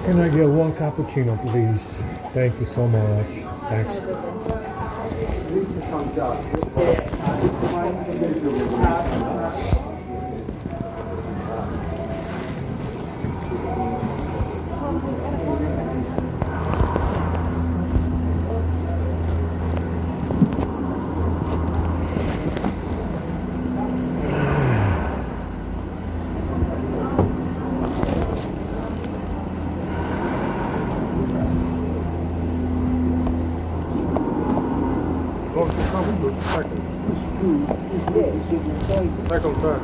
Can I get one cappuccino, please? Thank you so much. Thanks. Second turn.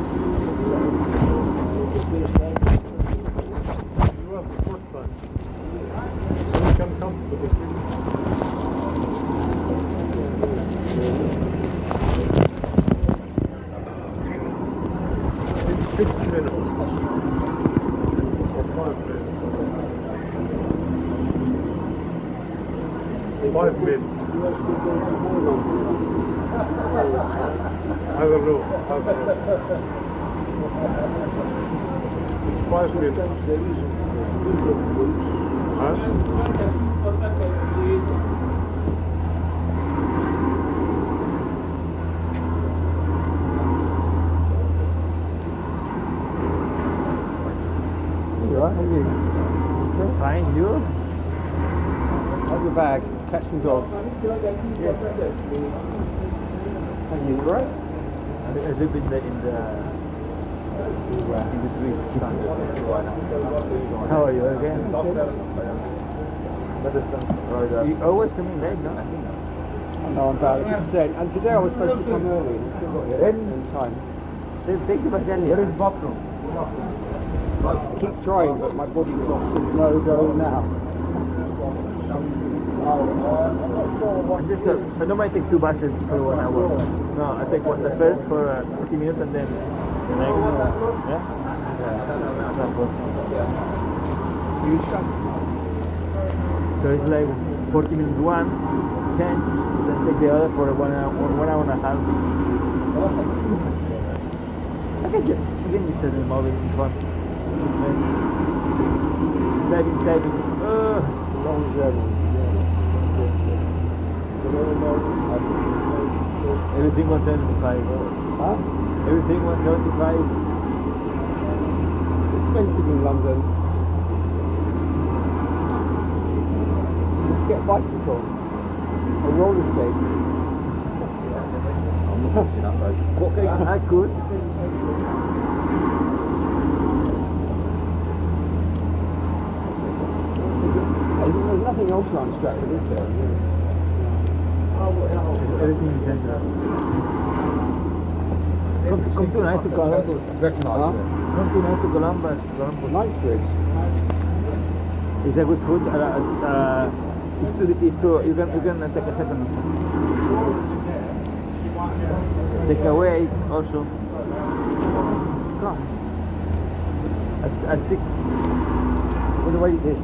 You have the fourth time. So you can come to the street. It's 6 minutes. Or 5 minutes. 5 minutes. I don't know. 5 minutes. Huh? You alright? How are you? Okay. Fine, you? Have your bag. Catch some dogs. Yes. Are you alright? A little bit in the streets. How are you again? You always come in late, no? I know I'm bad at percent. And today I was supposed to come early and I still got here in time. Take the battalion. Where is bathroom? I keep trying, but my body clock says no, go now. I don't mind take 2 buses for 1 hour. No, I take the first for 40 minutes and then the next. Yeah? You shut. So it's like 40 minutes one, change, then take the other for 1 hour and a half. I can just set the mobile in front. Saving. Long journey. Everything 175. Huh? Everything 175. It's expensive in London. You can get a bicycle or roller skates. I'm not pushing up though. What can I could? There's nothing else around Stratford, is there? Everything is dangerous. Come tonight to Columbus. Huh? Come tonight to Columbus. Knightsbridge. It's a good food. You can take a second. Take away also. Come. at 6. When do I eat this?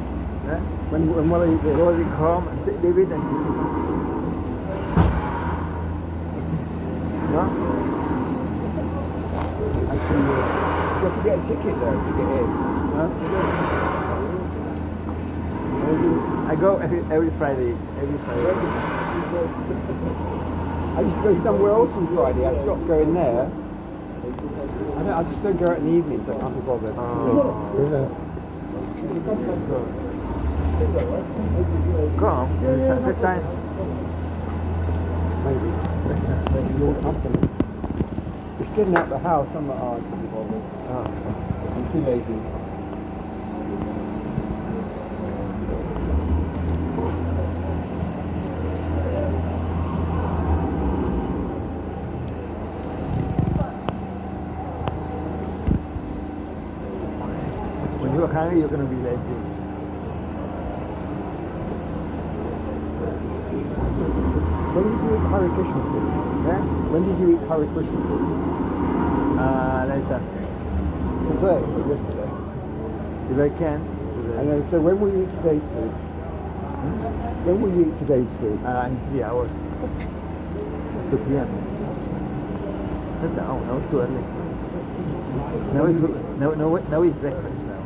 Huh? When will I eat this? Go home, David, and no? Actually, you have to get a ticket though to get in. Huh? I go every Friday. Every Friday. I used to go somewhere else on Friday. I stopped going there. I just don't go out in the evenings. I can't be bothered. Come, this time. Maybe. Your company. It's getting out the house. I'm not. I can't be bothered. I'm too lazy. When you're hungry, you're gonna be lazy. When did you eat Hare Krishna food? Yeah? When did you eat Hare Krishna food? Later. Today or yesterday? If I can. Today. And then, so when will you eat today's food? When will you eat today's food? In 3 hours. 2 p.m. No, it's too early. Now it's breakfast now.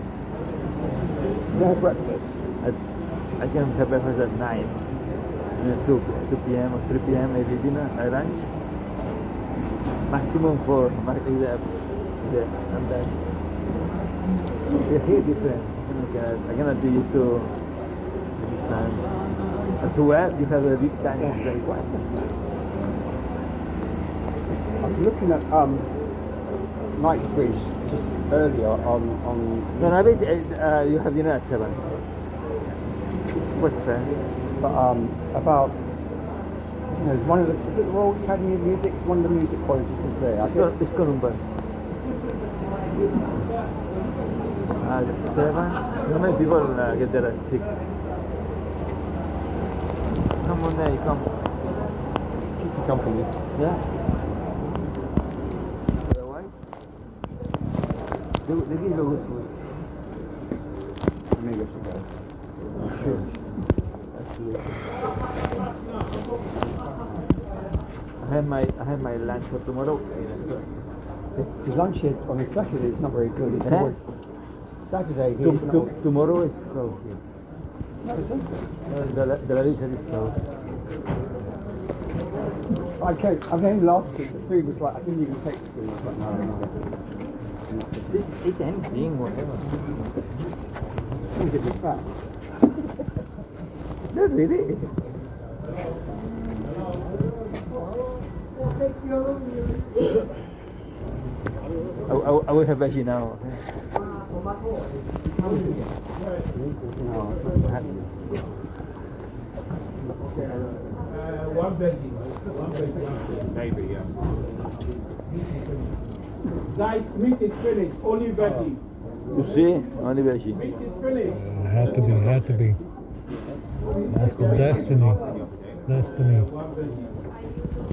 You have breakfast? I can have breakfast at 9. And then 2 p.m. or 3 p.m. maybe dinner, lunch. Maximum for market and then it's here different. I cannot be used to this time. At 12 you have a big time. It's very quiet. I was looking at Knightsbridge just earlier on. No, I bet you have dinner at 7. What's that? But about one of the, is it the Royal Academy of Music? One of the music colleges is there. I think. It's Columba. 7. How many people get there at 6? Come on there, come. Keep you company. Yeah. Otherwise, they give you good food. Maybe I should go. Sure. Absolutely. I have my lunch for tomorrow. His lunch here on a Saturday is not very good. It's always Saturday here is not. Tomorrow is closed. No, it's open. The Larissa is closed. I came last week. The food was like I didn't even take the food. I was like, no. Just eat anything, whatever. I'm getting fat. Not really. I will have veggie now. One veggie. Maybe, yeah. Guys, meat is finished. Only veggie. You see? Only veggie. Meat is finished. Had to be. That's the destiny.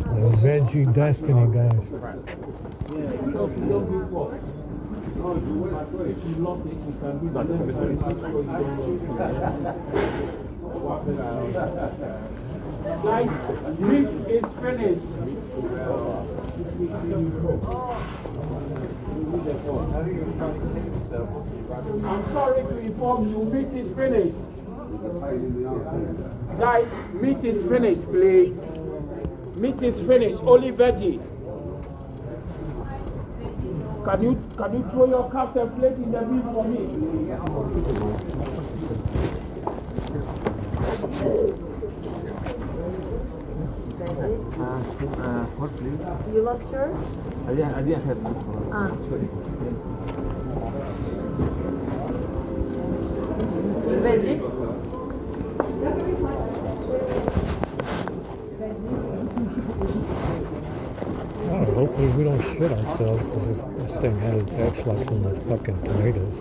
The veggie destiny, guys. If you lost it, you can do that. Guys, meat is finished. I'm sorry to inform you, meat is finished. Guys, meat is finished, please. Meat is finished, only veggie. Can you throw your cups and plate in the bin for me? What please? You lost yours? I didn't have this one. Veggie? Oh, hopefully we don't shit ourselves because this thing has X-Lux in the fucking tomatoes.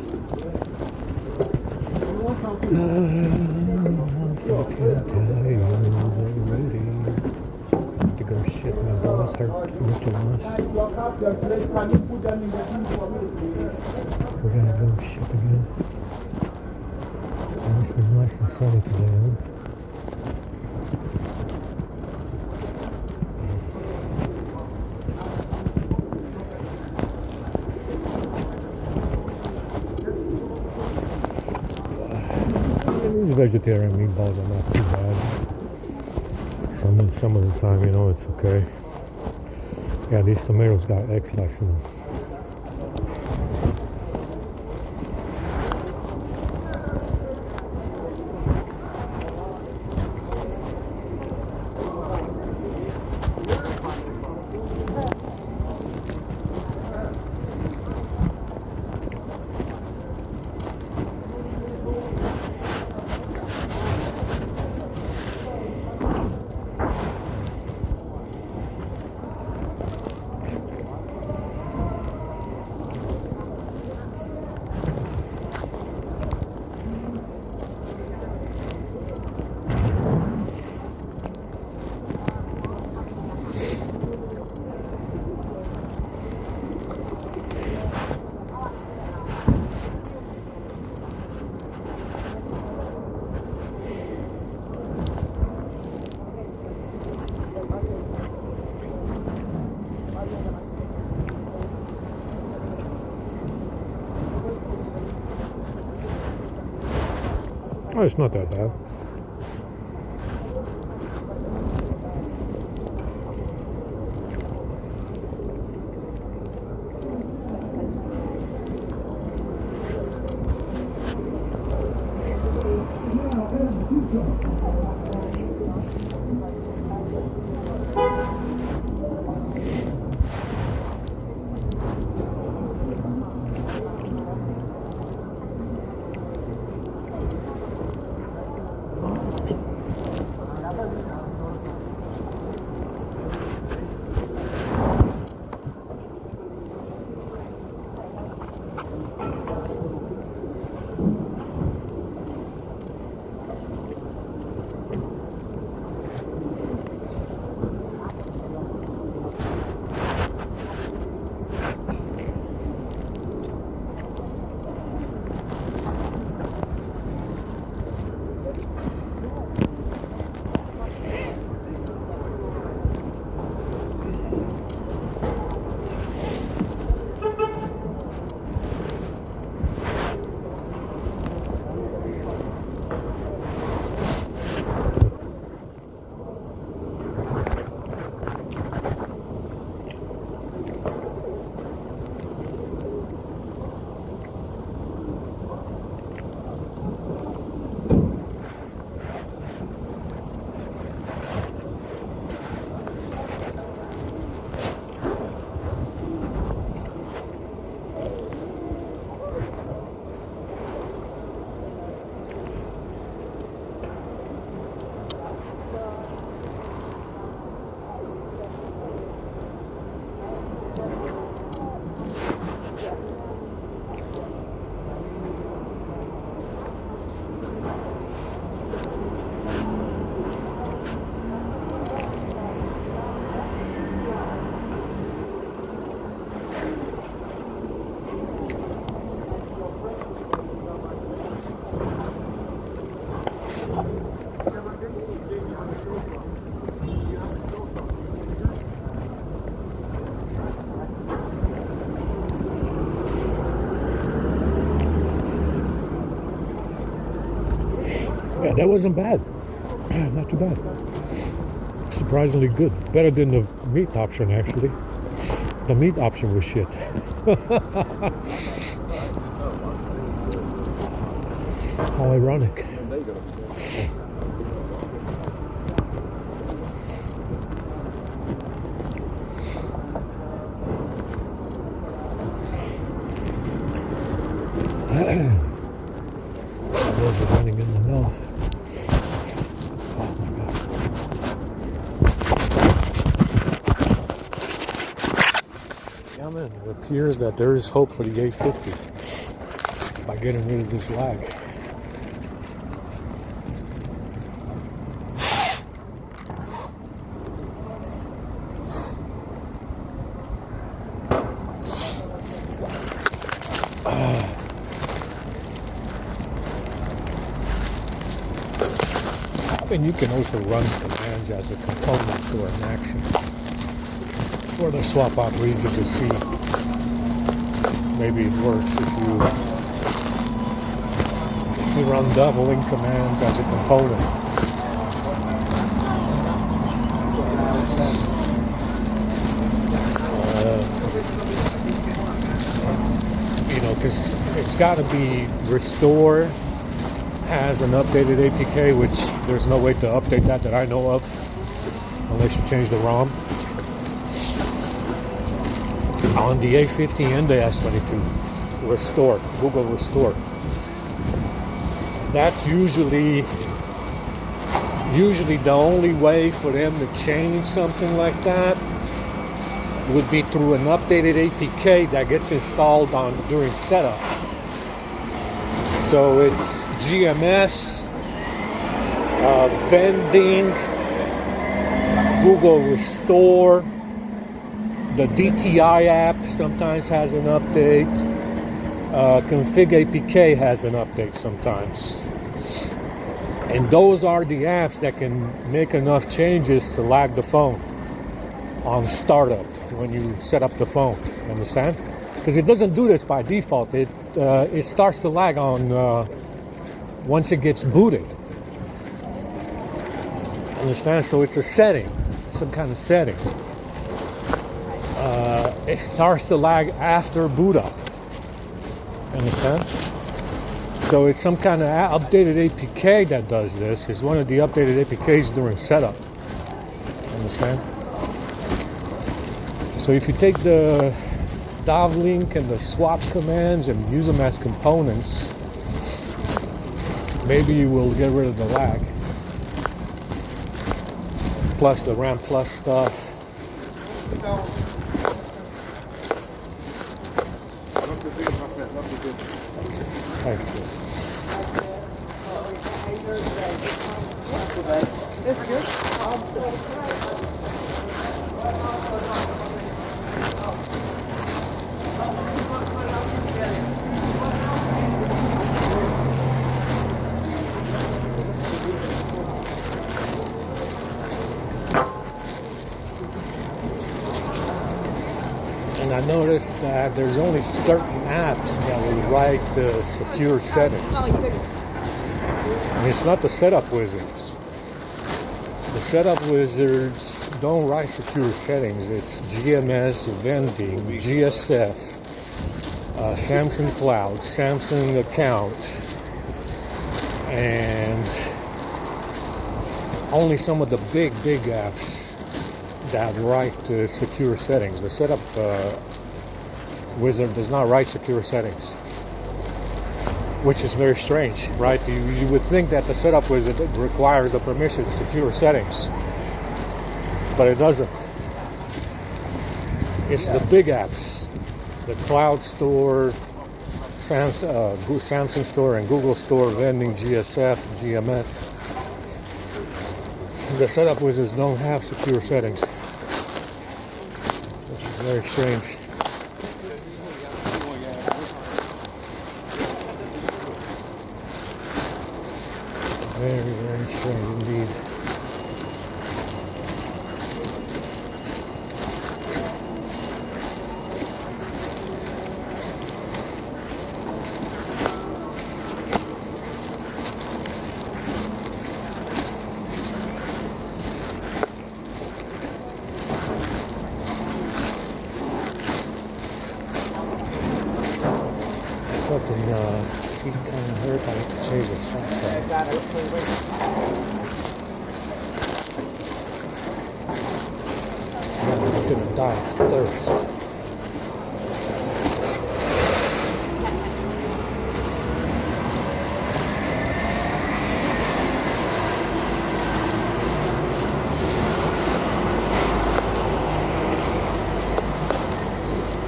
To go shit my balls hurt with the loss. Your cups and plate, can you put them in the bin for me? We're gonna go shit and send it to them. These vegetarian meatballs are not too bad. Some of the time, you know, it's okay. Yeah, these tomatoes got X-lax in them. Oh, it's not that bad. Yeah, that wasn't bad. Not too bad. Surprisingly good. Better than the meat option, actually. The meat option was shit. How ironic. Those are running in the mill. Oh my God. Yeah, man, it appears that there is hope for the 850 by getting rid of this lag. And you can also run commands as a component to an action for the swap out region to see. Maybe it works if you run doubling commands as a component. Because it's got to be restore has an updated APK, which there's no way to update that I know of unless you change the ROM on the A50 and the S22. Restore, Google Restore. That's usually the only way for them to change something like that would be through an updated APK that gets installed during setup. So it's GMS, vending, Google Restore, the DTI app sometimes has an update, Config APK has an update sometimes. And those are the apps that can make enough changes to lag the phone on startup when you set up the phone. You understand? Because it doesn't do this by default. It starts to lag on once it gets booted. Understand? So it's a setting, some kind of setting. It starts to lag after boot up. Understand? So it's some kind of updated APK that does this. It's one of the updated APKs during setup. Understand? So if you take the dovlink and the swap commands and use them as components, maybe you will get rid of the lag. Plus the RAM Plus stuff. Thank you. And I noticed that there's only certain apps that will write secure settings. And it's not the setup wizards. The setup wizards don't write secure settings. It's GMS, vending, GSF, Samsung Cloud, Samsung Account, and only some of the big apps that write secure settings. The setup wizard does not write secure settings, which is very strange, right? You would think that the setup wizard requires the permission to secure settings, but it doesn't. It's the big apps, the Cloud Store, Samsung Store, and Google Store, vending, GSF, GMS. The setup wizards don't have secure settings, which is very strange. Very strange indeed. Fucking feet kind of hurt. I have to change the socks out. I'm gonna die of thirst.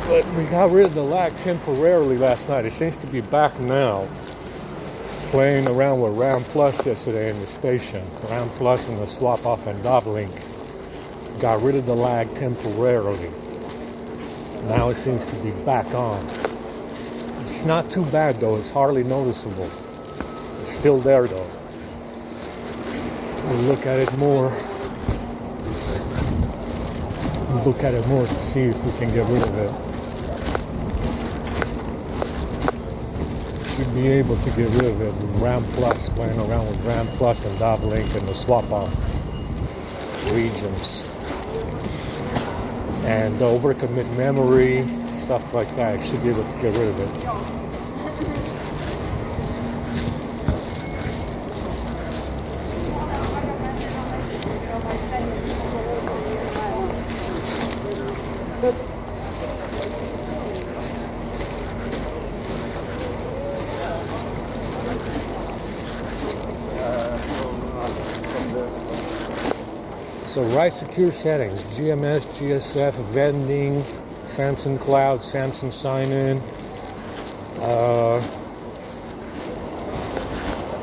But we got rid of the lag temporarily last night. It seems to be back now. Playing around with RAM Plus yesterday in the station. RAM Plus and the swap off and dovlink got rid of the lag temporarily. Now it seems to be back on. It's not too bad though. It's hardly noticeable. It's still there though. We'll look at it more. Look at it more to see if we can get rid of it. Should be able to get rid of it with RAM Plus, playing around with RAM Plus and DovLink and the swap off regions. And overcommit memory, stuff like that. Should be able to get rid of it. So right secure settings, GMS, GSF, vending, Samsung Cloud, Samsung sign-in.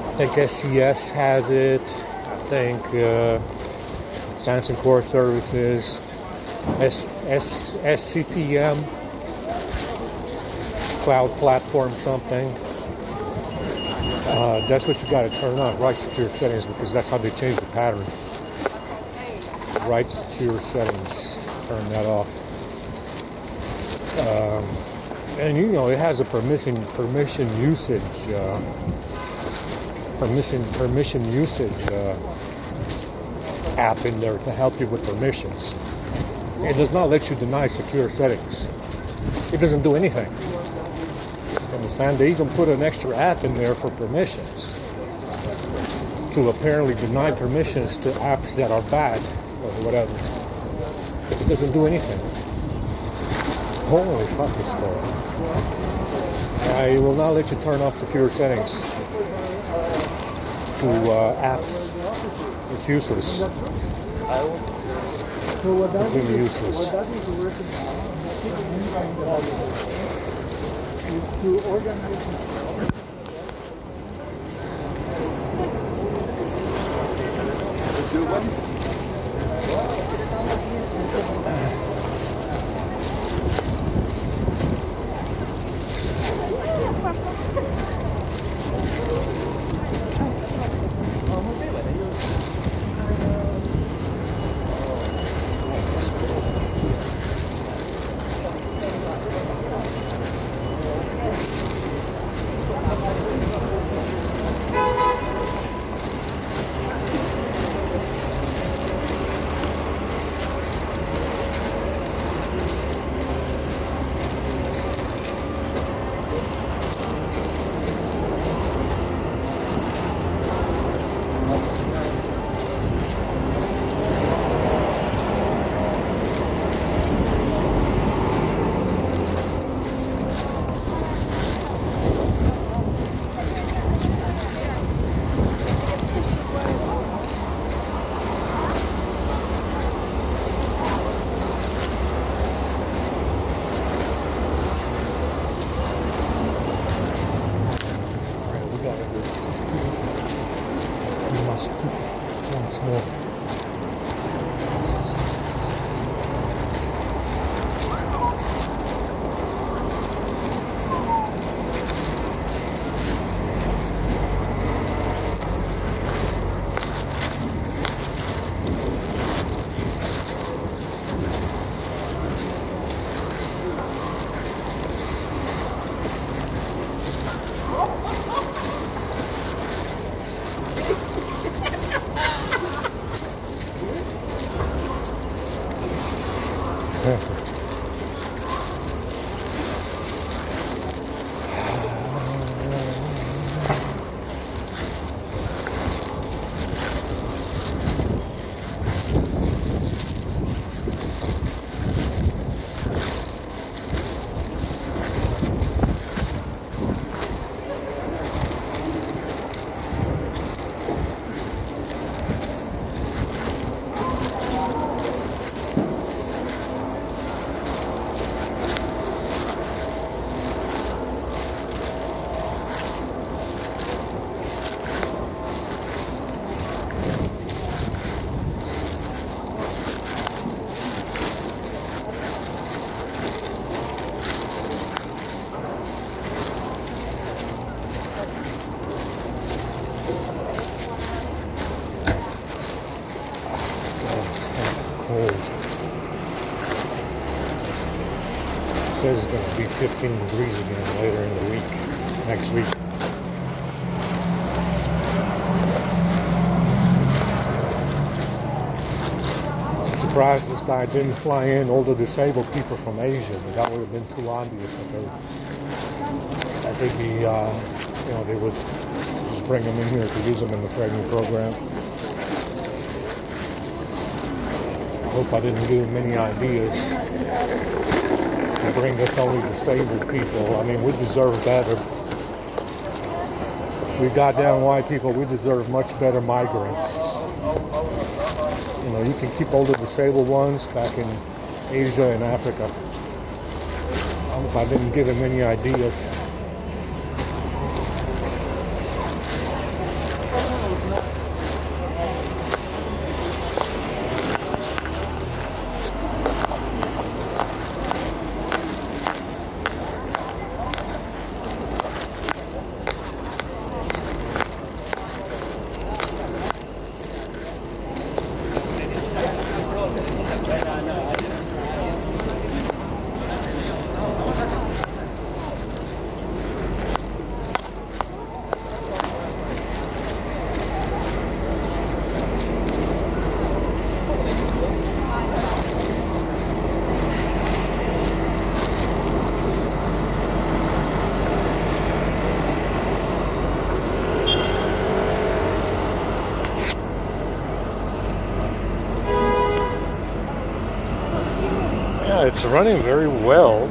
I think SCS has it. I think Samsung Core Services, SCPM, Cloud Platform something. That's what you got to turn on, right secure settings, because that's how they change the pattern. Right secure settings, turn that off. And you know it has a permission usage app in there to help you with permissions. It does not let you deny secure settings. It doesn't do anything. Understand? They even put an extra app in there for permissions to apparently deny permissions to apps that are bad or whatever. It doesn't do anything. Holy fuck, it's cold. I will not let you turn off secure settings to apps. It's useless. Completely useless. Is to organize. is going to be 15 degrees again later in the week, next week. I'm surprised this guy didn't fly in all the disabled people from Asia. That would have been too obvious that they'd be, they would just bring them in here to use them in the training program. I hope I didn't give him many ideas to bring us only disabled people. I mean, we deserve better. We goddamn white people, we deserve much better migrants. You know, you can keep all the disabled ones back in Asia and Africa. I hope I didn't give him any ideas. Yeah, it's running very well.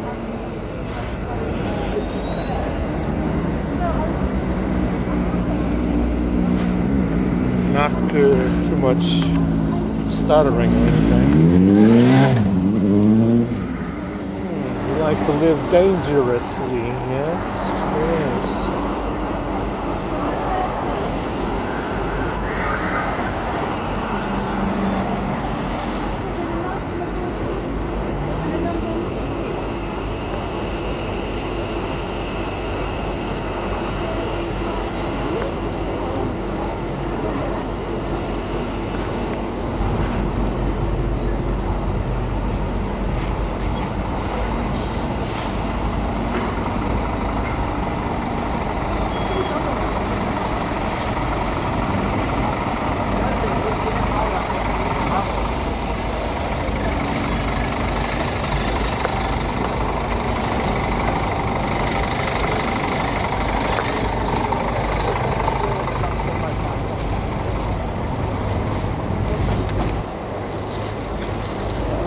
Not too much stuttering or anything. He likes to live dangerously, yes.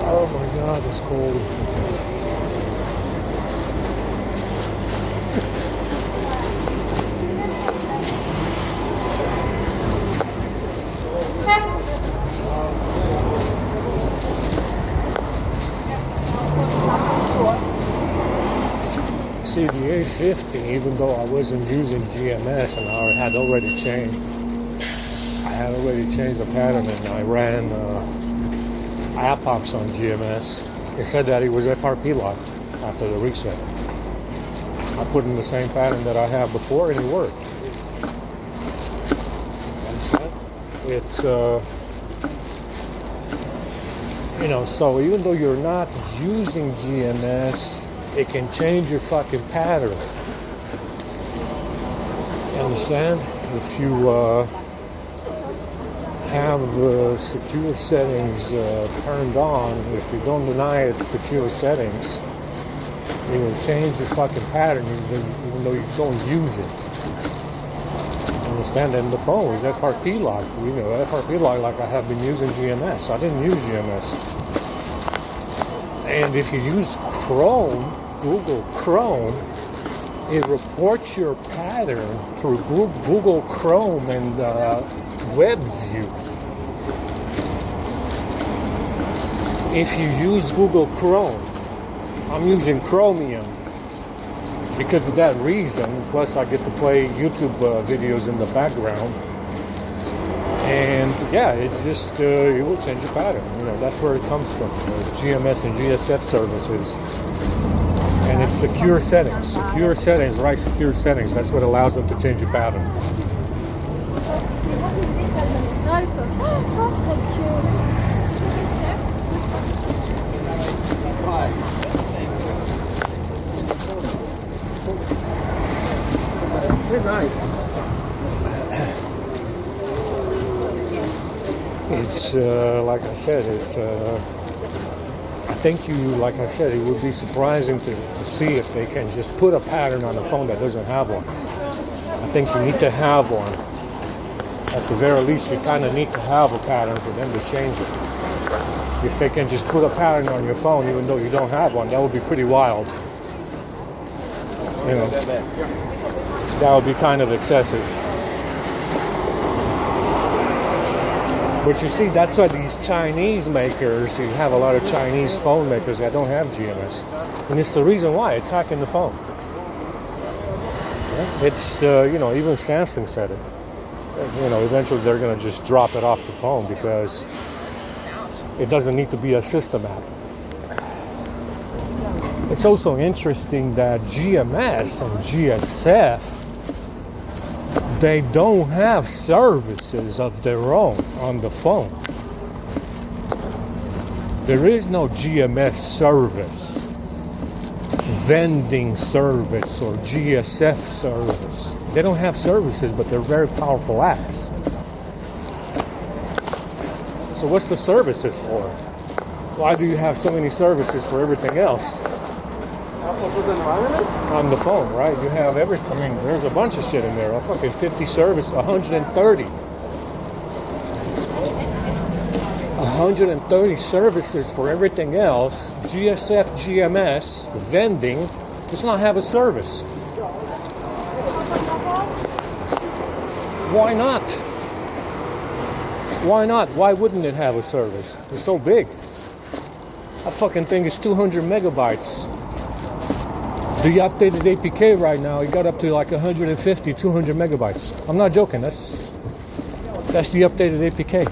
Oh my God, it's cold. See, the 850, even though I wasn't using GMS and I had already changed the pattern, and I ran AppOps on GMS. It said that it was FRP locked after the reset. I put in the same pattern that I have before and it worked. It's so even though you're not using GMS, it can change your fucking pattern. You understand? If you have secure settings turned on, if you don't deny it secure settings, it will change your fucking pattern even though you don't use it. Understand? And the phone is FRP locked. FRP locked like I have been using GMS. I didn't use GMS. And if you use Chrome, Google Chrome, it reports your pattern through Google Chrome and WebView. If you use Google Chrome, I'm using Chromium because of that reason. Plus, I get to play YouTube videos in the background, and yeah, it just it will change your pattern. That's where it comes from. GMS and GSF services, and it's secure settings. Secure settings, right? Secure settings. That's what allows them to change your pattern. Very nice. It's like I said, it's. I think like I said, it would be surprising to see if they can just put a pattern on a phone that doesn't have one. I think you need to have one. At the very least, you kind of need to have a pattern for them to change it. If they can just put a pattern on your phone, even though you don't have one, that would be pretty wild. You know, that would be kind of excessive. But you see, that's why these Chinese makers, you have a lot of Chinese phone makers that don't have GMS. And it's the reason why, it's hacking the phone. It's, you know, even Samsung said it. You know, eventually they're going to just drop it off the phone because it doesn't need to be a system app. It's also interesting that GMS and GSF, they don't have services of their own on the phone. There is no GMS service, vending service, or GSF service. They don't have services, but they're very powerful apps. So what's the services for? Why do you have so many services for everything else? On the phone, right? You have everything. I mean, there's a bunch of shit in there. A fucking 50 service, 130. 130 services for everything else. GSF, GMS, vending does not have a service. Why not? Why not? Why wouldn't it have a service? It's so big. That fucking thing is 200 megabytes. The updated APK right now, it got up to like 150, 200 megabytes. I'm not joking. That's the updated APK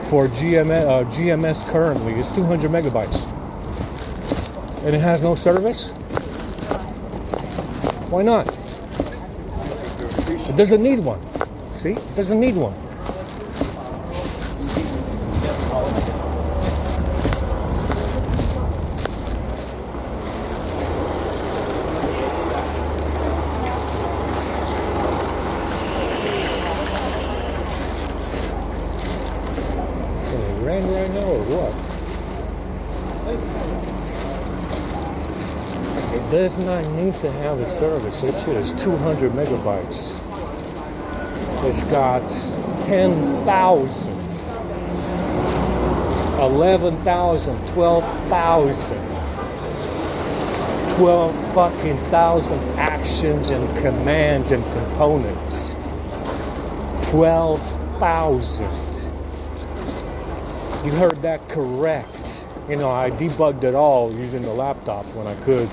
for GMS currently. It's 200 megabytes, and it has no service. Why not? It doesn't need one. See, it doesn't need one. Rain right now or what? It does not need to have a service. It shit is 200 megabytes. It's got 10,000, 11,000, 12,000, 12 fucking thousand actions and commands and components. 12,000. You heard that correct. You know, I debugged it all using the laptop when I could.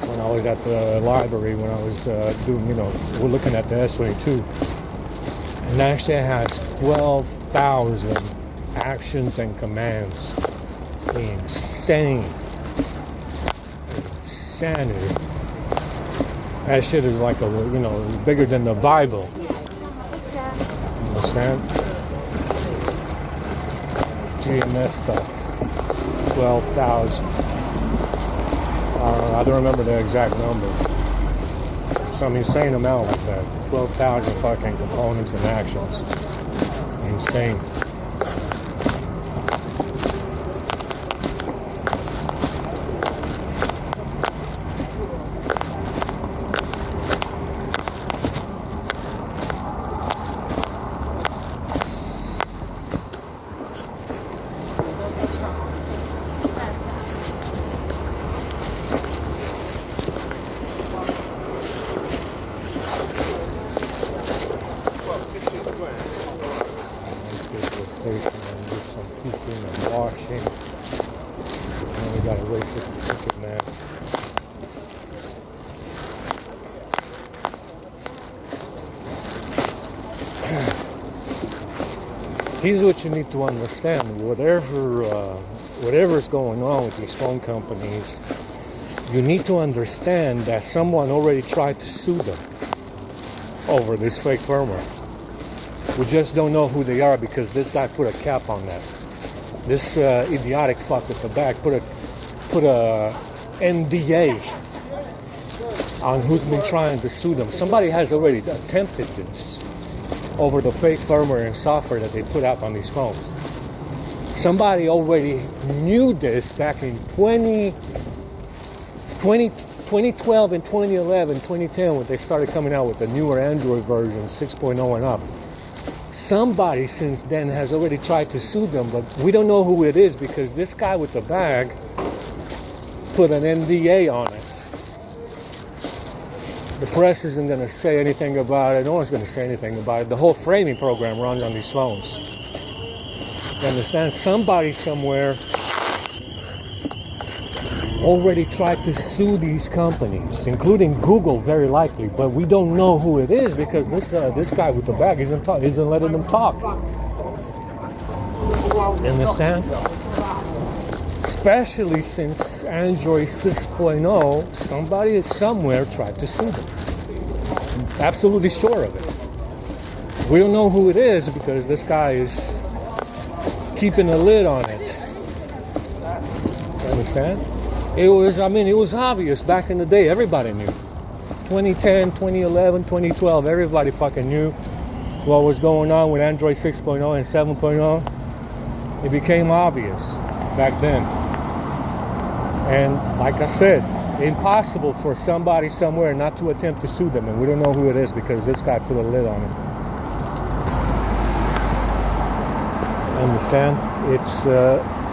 When I was at the library, when I was doing, you know, we're looking at the S22. And actually it has 12,000 actions and commands. Insane. Insanity. That shit is like a, you know, bigger than the Bible. Understand? GMS stuff, 12,000. I don't remember the exact number. Some insane amount like that. 12,000 fucking components and actions. Insane. Station and do some cooking and washing. And we gotta wait for the ticket man. Here's what you need to understand. Whatever's going on with these phone companies, you need to understand that someone already tried to sue them over this fake firmware. We just don't know who they are because this guy put a cap on that. This idiotic fuck at the back put a NDA on who's been trying to sue them. Somebody has already attempted this over the fake firmware and software that they put out on these phones. Somebody already knew this back in 2012 and 2011, 2010, when they started coming out with the newer Android version, 6.0 and up. Somebody since then has already tried to sue them, but we don't know who it is because this guy with the bag put an NDA on it. The press isn't going to say anything about it. No one's going to say anything about it. The whole framing program runs on these phones. You understand? Somebody somewhere already tried to sue these companies, including Google, very likely. But we don't know who it is because this guy with the bag isn't letting them talk. You understand? Especially since Android 6.0, somebody somewhere tried to sue them. I'm absolutely sure of it. We don't know who it is because this guy is keeping a lid on it. You understand? It was obvious back in the day. Everybody knew. 2010, 2011, 2012, everybody fucking knew what was going on with Android 6.0 and 7.0. It became obvious back then. And like I said, impossible for somebody somewhere not to attempt to sue them, and we don't know who it is because this guy put a lid on it. Understand? It's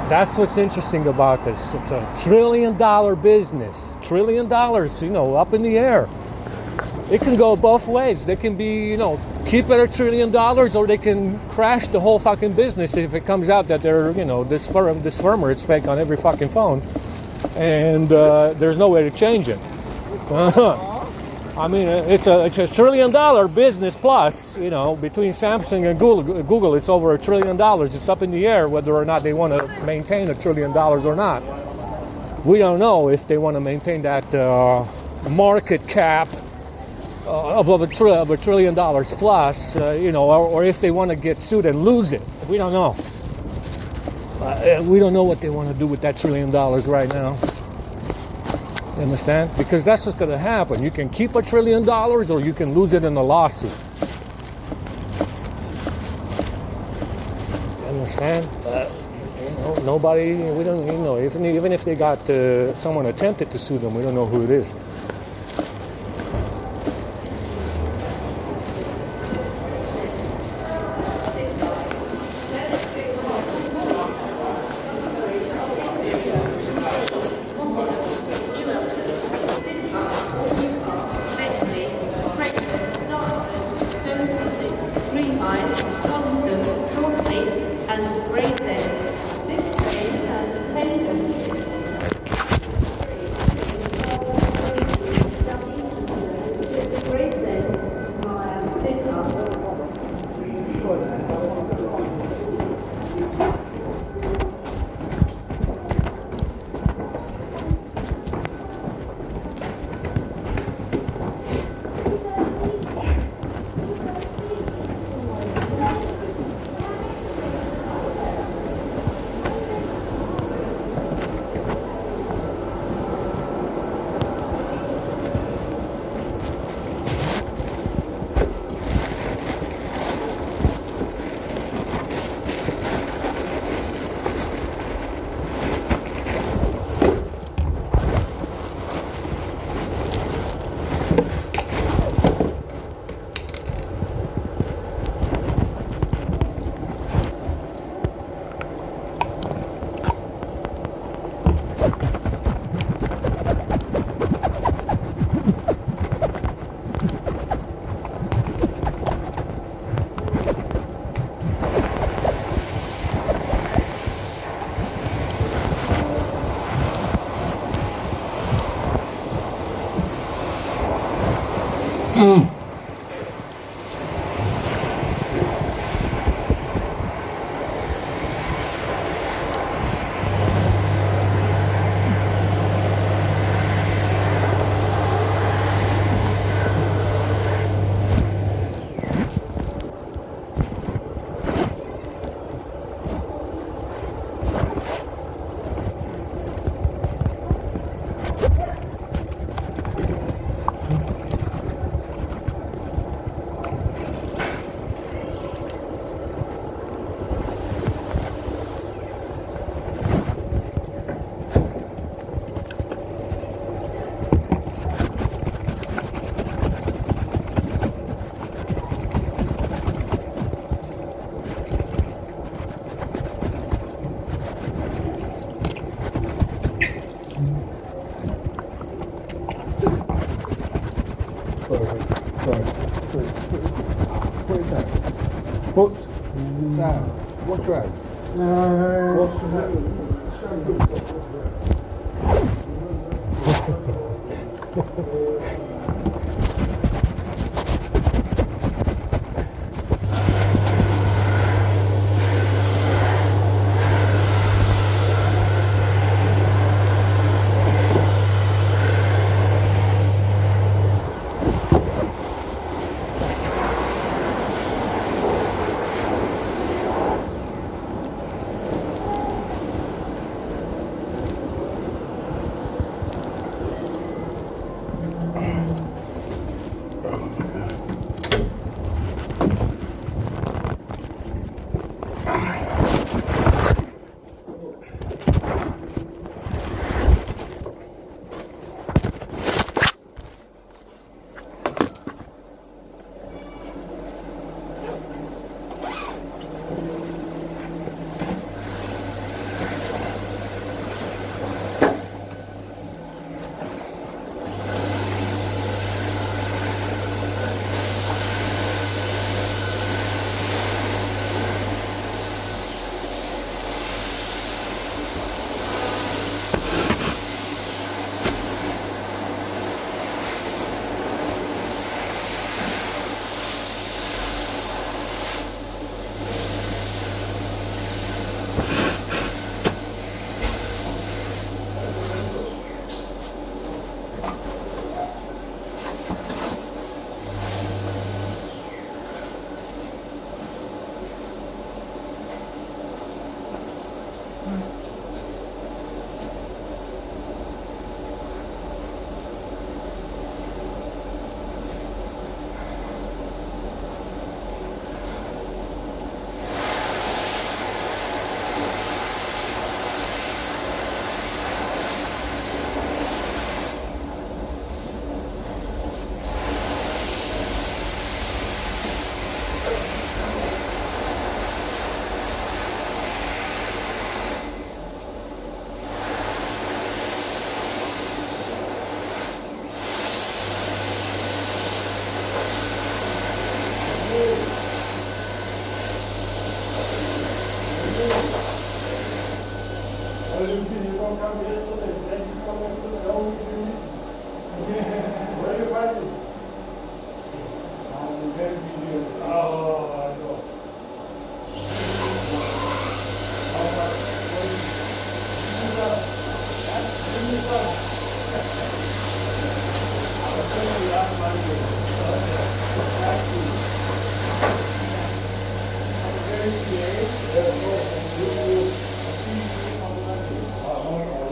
that's what's interesting about this. It's a $1 trillion business. $1 trillion, up in the air. It can go both ways. They can be, keep it at $1 trillion, or they can crash the whole fucking business if it comes out that they're, this firmware is fake on every fucking phone, and there's no way to change it. I mean, it's a $1 trillion business plus, between Samsung and Google, it's over $1 trillion. It's up in the air whether or not they want to maintain $1 trillion or not. We don't know if they want to maintain that market cap of $1 trillion plus, or if they want to get sued and lose it. We don't know. We don't know what they want to do with that $1 trillion right now. You understand? Because that's what's going to happen. You can keep $1 trillion or you can lose it in a lawsuit. You understand? Nobody, we don't know. Even if they got someone attempted to sue them, we don't know who it is. Put it down. Put Down. Wash your hands. Wash your hands.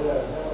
Yeah.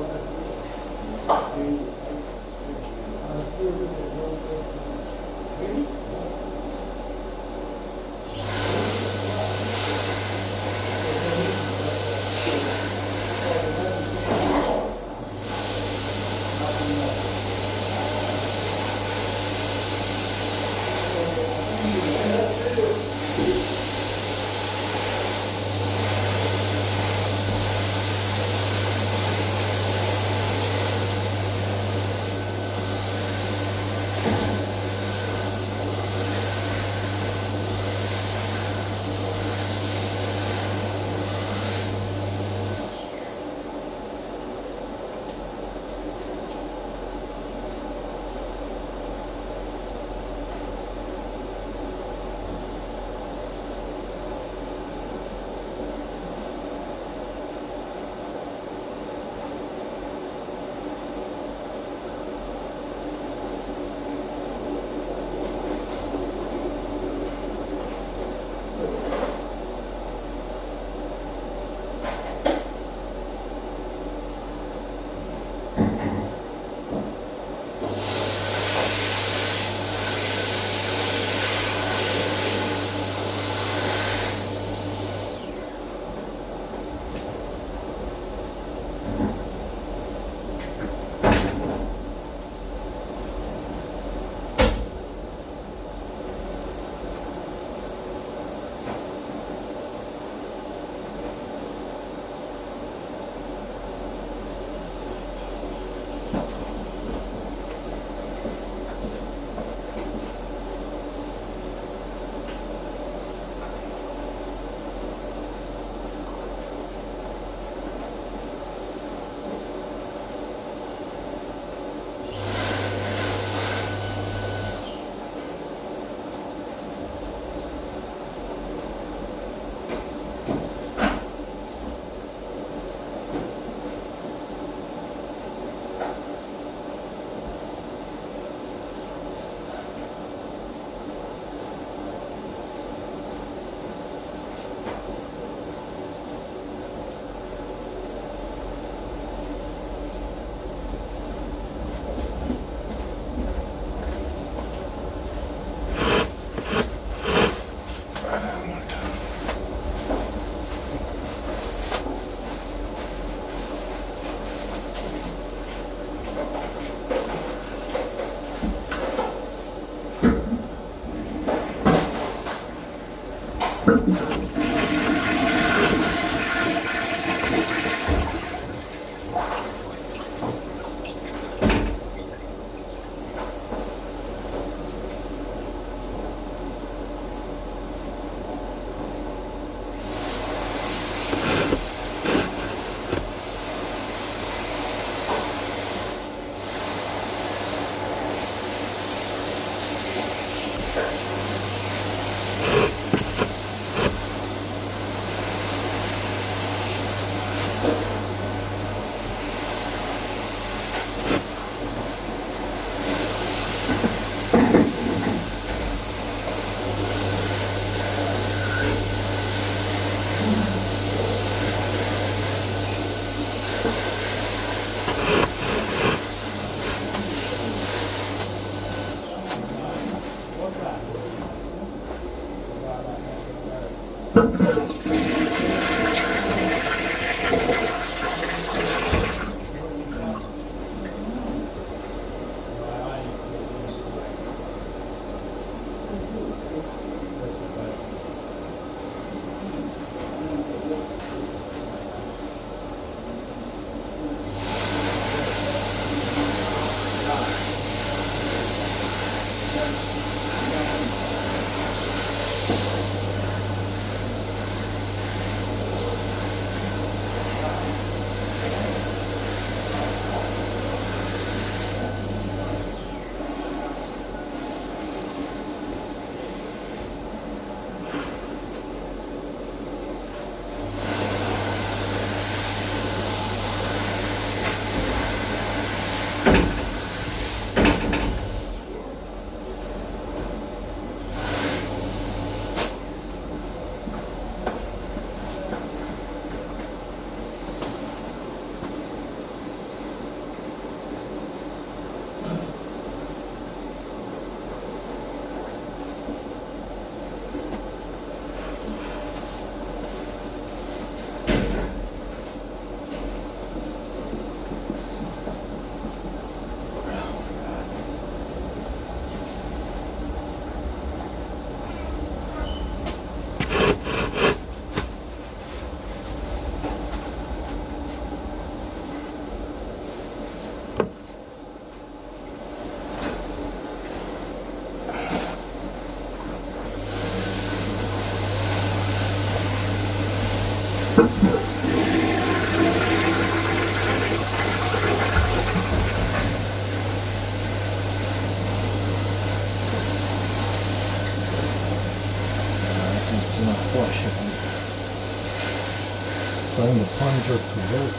Bring the plunger to work.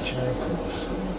Check this.